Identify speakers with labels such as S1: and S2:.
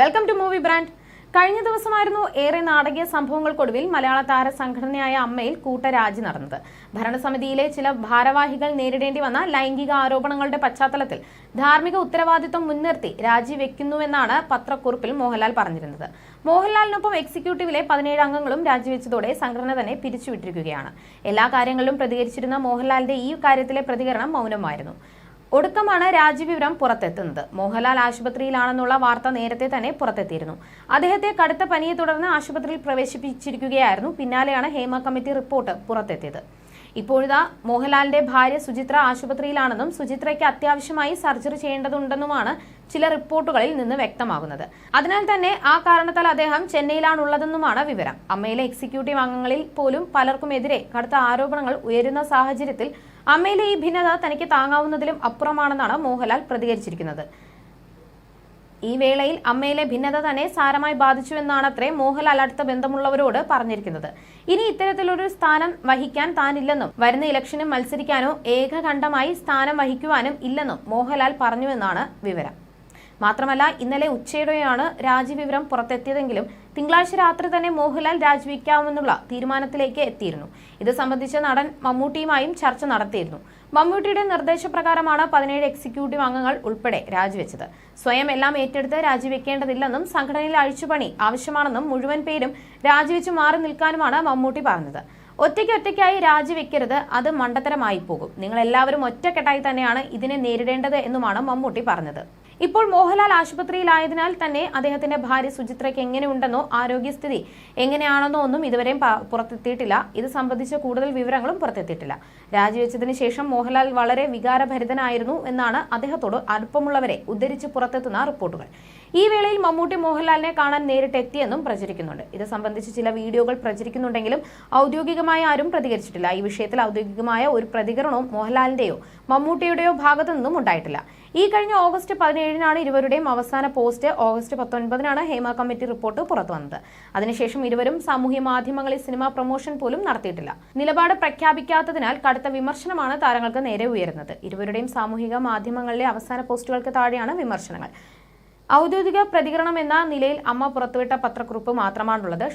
S1: Welcome to movie brand. കഴിഞ്ഞ ദിവസമായിരുന്നു ഏറെ നാടകീയ സംഭവങ്ങൾക്കൊടുവിൽ മലയാള താര സംഘടനയായ അമ്മയിൽ കൂട്ടരാജി നടന്നത്. ഭരണസമിതിയിലെ ചില ഭാരവാഹികൾ നേരിടേണ്ടി വന്ന ലൈംഗിക ആരോപണങ്ങളുടെ പശ്ചാത്തലത്തിൽ ധാർമ്മിക ഉത്തരവാദിത്വം മുൻനിർത്തി രാജിവെക്കുന്നുവെന്നാണ് പത്രക്കുറിപ്പിൽ മോഹൻലാൽ പറഞ്ഞിരുന്നത്. മോഹൻലാലിനൊപ്പം എക്സിക്യൂട്ടീവിലെ 17 അംഗങ്ങളും രാജിവെച്ചതോടെ സംഘടന തന്നെ പിരിച്ചുവിട്ടിരിക്കുകയാണ്. എല്ലാ കാര്യങ്ങളിലും പ്രതികരിച്ചിരുന്ന മോഹൻലാലിന്റെ ഈ കാര്യത്തിലെ പ്രതികരണം മൗനമായിരുന്നു. ഒടുക്കമാണ് രാജിവിവരം പുറത്തെത്തുന്നത്. മോഹൻലാൽ ആശുപത്രിയിലാണെന്നുള്ള വാർത്ത നേരത്തെ തന്നെ പുറത്തെത്തിയിരുന്നു. അദ്ദേഹത്തെ കടുത്ത പനിയെ തുടർന്ന് ആശുപത്രിയിൽ പ്രവേശിപ്പിച്ചിരിക്കുകയായിരുന്നു. പിന്നാലെയാണ് ഹേമ കമ്മിറ്റി റിപ്പോർട്ട് പുറത്തെത്തിയത്. ഇപ്പോഴിതാ മോഹൻലാലിന്റെ ഭാര്യ സുചിത്ര ആശുപത്രിയിലാണെന്നും സുചിത്രയ്ക്ക് അത്യാവശ്യമായി സർജറി ചെയ്യേണ്ടതുണ്ടെന്നുമാണ് ചില റിപ്പോർട്ടുകളിൽ നിന്ന് വ്യക്തമാകുന്നത്. അതിനാൽ തന്നെ ആ കാരണത്താൽ അദ്ദേഹം ചെന്നൈയിലാണുള്ളതെന്നുമാണ് വിവരം. അമ്മയിലെ എക്സിക്യൂട്ടീവ് അംഗങ്ങളിൽ പോലും പലർക്കുമെതിരെ കടുത്ത ആരോപണങ്ങൾ ഉയരുന്ന സാഹചര്യത്തിൽ അമ്മയിലെ ഈ ഭിന്നത തനിക്ക് താങ്ങാവുന്നതിലും അപ്പുറമാണെന്നാണ് മോഹൻലാൽ പ്രതികരിച്ചിരിക്കുന്നത്. ഈ വേളയിൽ അമ്മയിലെ ഭിന്നത തന്നെ സാരമായി ബാധിച്ചുവെന്നാണത്രേ മോഹൻലാൽ അടുത്ത ബന്ധമുള്ളവരോട് പറഞ്ഞിരിക്കുന്നത്. ഇനി ഇത്തരത്തിലൊരു സ്ഥാനം വഹിക്കാൻ താനില്ലെന്നും വരുന്ന ഇലക്ഷന് മത്സരിക്കാനോ ഏകകണ്ഠമായി സ്ഥാനം വഹിക്കുവാനും ഇല്ലെന്നും മോഹൻലാൽ പറഞ്ഞുവെന്നാണ് വിവരം. മാത്രമല്ല, ഇന്നലെ ഉച്ചയോടെയാണ് രാജിവിവരം പുറത്തെത്തിയതെങ്കിലും തിങ്കളാഴ്ച രാത്രി തന്നെ മോഹൻലാൽ രാജിവെക്കാമെന്നുള്ള തീരുമാനത്തിലേക്ക് എത്തിയിരുന്നു. ഇത് സംബന്ധിച്ച് നടൻ മമ്മൂട്ടിയുമായും ചർച്ച നടത്തിയിരുന്നു. മമ്മൂട്ടിയുടെ നിർദ്ദേശപ്രകാരമാണ് 17 എക്സിക്യൂട്ടീവ് അംഗങ്ങൾ ഉൾപ്പെടെ രാജിവെച്ചത്. സ്വയം എല്ലാം ഏറ്റെടുത്ത് രാജിവെക്കേണ്ടതില്ലെന്നും സംഘടനയിൽ അഴിച്ചുപണി ആവശ്യമാണെന്നും മുഴുവൻ പേരും രാജിവെച്ച് മാറി നിൽക്കാനുമാണ് മമ്മൂട്ടി പറഞ്ഞത്. ഒറ്റയ്ക്കായി രാജിവെക്കരുത്, അത് മണ്ടത്തരമായി പോകും. നിങ്ങൾ എല്ലാവരും ഒറ്റക്കെട്ടായി തന്നെയാണ് ഇതിനെ നേരിടേണ്ടത് എന്നുമാണ് മമ്മൂട്ടി പറഞ്ഞത്. ഇപ്പോൾ മോഹൻലാൽ ആശുപത്രിയിലായതിനാൽ തന്നെ അദ്ദേഹത്തിന്റെ ഭാര്യ സുചിത്രയ്ക്ക് എങ്ങനെയുണ്ടെന്നോ ആരോഗ്യസ്ഥിതി എങ്ങനെയാണെന്നോ ഒന്നും ഇതുവരെയും പുറത്തെത്തിയിട്ടില്ല. ഇത് സംബന്ധിച്ച കൂടുതൽ വിവരങ്ങളും പുറത്തെത്തിയിട്ടില്ല. രാജിവെച്ചതിന് ശേഷം മോഹൻലാൽ വളരെ വികാരഭരിതനായിരുന്നു എന്നാണ് അദ്ദേഹത്തോട് അടുപ്പമുള്ളവരെ ഉദ്ധരിച്ച് പുറത്തെത്തുന്ന റിപ്പോർട്ടുകൾ. ഈ വേളയിൽ മമ്മൂട്ടി മോഹൻലാലിനെ കാണാൻ നേരിട്ടെത്തിയെന്നും പ്രചരിക്കുന്നുണ്ട്. ഇത് സംബന്ധിച്ച് ചില വീഡിയോകൾ പ്രചരിക്കുന്നുണ്ടെങ്കിലും ഔദ്യോഗികമായി ആരും പ്രതികരിച്ചിട്ടില്ല. ഈ വിഷയത്തിൽ ഔദ്യോഗികമായ ഒരു പ്രതികരണവും മോഹൻലാലിന്റെയോ മമ്മൂട്ടിയുടെയോ ഭാഗത്തു നിന്നും ഉണ്ടായിട്ടില്ല. ഈ കഴിഞ്ഞ ഓഗസ്റ്റ് 17-നാണ് ഇരുവരുടെയും അവസാന പോസ്റ്റ്. ഓഗസ്റ്റ് 19-നാണ് ഹേമ കമ്മിറ്റി റിപ്പോർട്ട് പുറത്തു വന്നത്. അതിനുശേഷം ഇരുവരും സാമൂഹ്യ മാധ്യമങ്ങളിൽ സിനിമാ പ്രൊമോഷൻ പോലും നടത്തിയിട്ടില്ല. നിലപാട് പ്രഖ്യാപിക്കാത്തതിനാൽ കടുത്ത വിമർശനമാണ് താരങ്ങൾക്ക് നേരെ ഉയരുന്നത്. ഇരുവരുടെയും സാമൂഹിക മാധ്യമങ്ങളിലെ അവസാന പോസ്റ്റുകൾക്ക് താഴെയാണ് വിമർശനങ്ങൾ. ഔദ്യോഗിക പ്രതികരണം എന്ന നിലയിൽ അമ്മ പുറത്തുവിട്ട പത്രക്കുറിപ്പ് മാത്രമാണുള്ളത്.